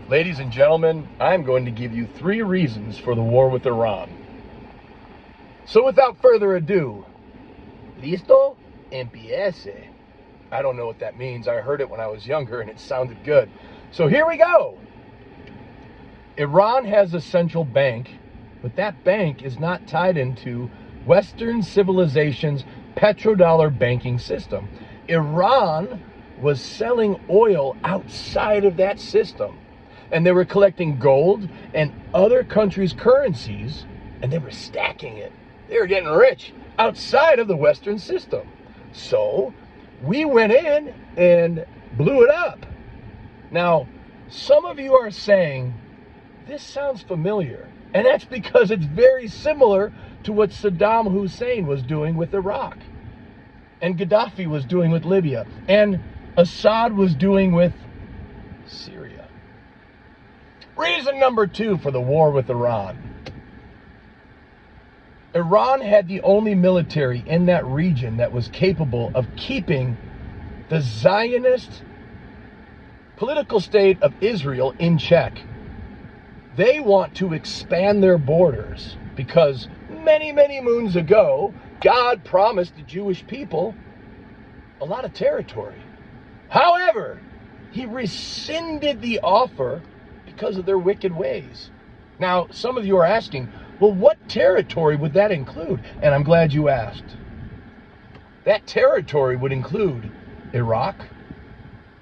Ladies and gentlemen, I'm going to give you 3 reasons for the war with Iran. So without further ado, listo? Empiece. I don't know what that means. I heard it when I was younger and it sounded good. So here we go. Iran has a central bank, but that bank is not tied into Western civilization's Petro-Dollar banking system. Iran was selling oil outside of that system. And they were collecting gold and other countries' currencies, and they were stacking it. They were getting rich outside of the Western system. So we went in and blew it up. Now, some of you are saying, this sounds familiar. And that's because it's very similar to what Saddam Hussein was doing with Iraq. And Gaddafi was doing with Libya. And Assad was doing with Syria. Reason number 2 for the war with Iran. Iran had the only military in that region that was capable of keeping the Zionist political state of Israel in check. They want to expand their borders because many, many moons ago, God promised the Jewish people a lot of territory. However, he rescinded the offer because of their wicked ways. Now, some of you are asking, well, what territory would that include? And I'm glad you asked. That territory would include Iraq,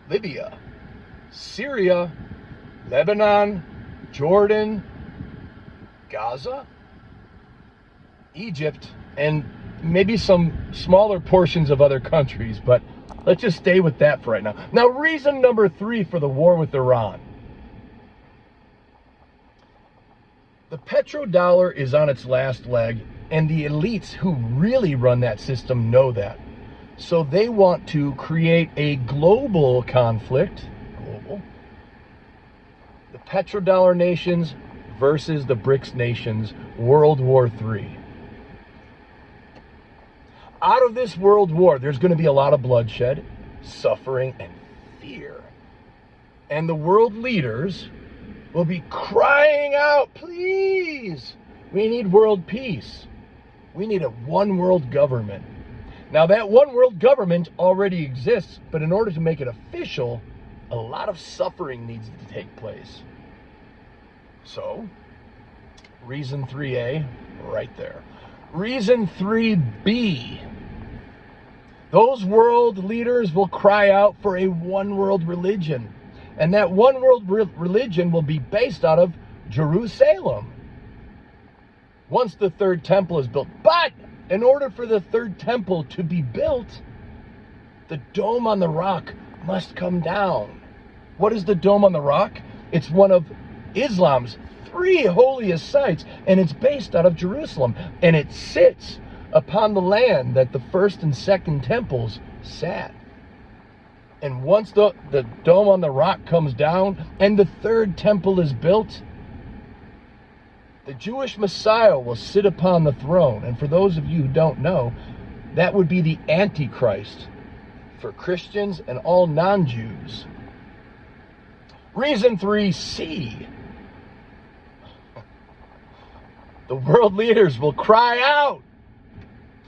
Libya, Syria, Lebanon, Jordan, Gaza, Egypt, and maybe some smaller portions of other countries, but let's just stay with that for right now. Now, reason number 3 for the war with Iran. The petrodollar is on its last leg, and the elites who really run that system know that. So they want to create a global conflict, the petrodollar nations versus the BRICS nations, World War III. Out of this world war, there's going to be a lot of bloodshed, suffering, and fear. And the world leaders will be crying out, please, we need world peace. We need a one world government. Now that one world government already exists, but in order to make it official, a lot of suffering needs to take place. So, reason 3A, right there. Reason 3B, those world leaders will cry out for a one world religion. And that one world religion will be based out of Jerusalem once the third temple is built. But in order for the third temple to be built, the Dome on the Rock must come down. What is the Dome on the Rock? It's one of Islam's 3 holiest sites, and it's based out of Jerusalem. And it sits upon the land that the first and second temples sat. And once the Dome on the Rock comes down and the third temple is built, the Jewish Messiah will sit upon the throne. And for those of you who don't know, that would be the Antichrist for Christians and all non-Jews. Reason 3C. The world leaders will cry out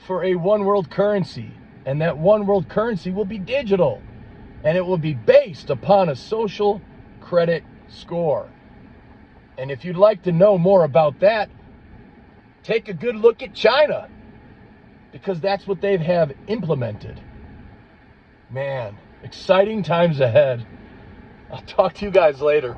for a one world currency. And that one world currency will be digital. And it will be based upon a social credit score. And if you'd like to know more about that, take a good look at China, because that's what they have implemented. Man, exciting times ahead. I'll talk to you guys later.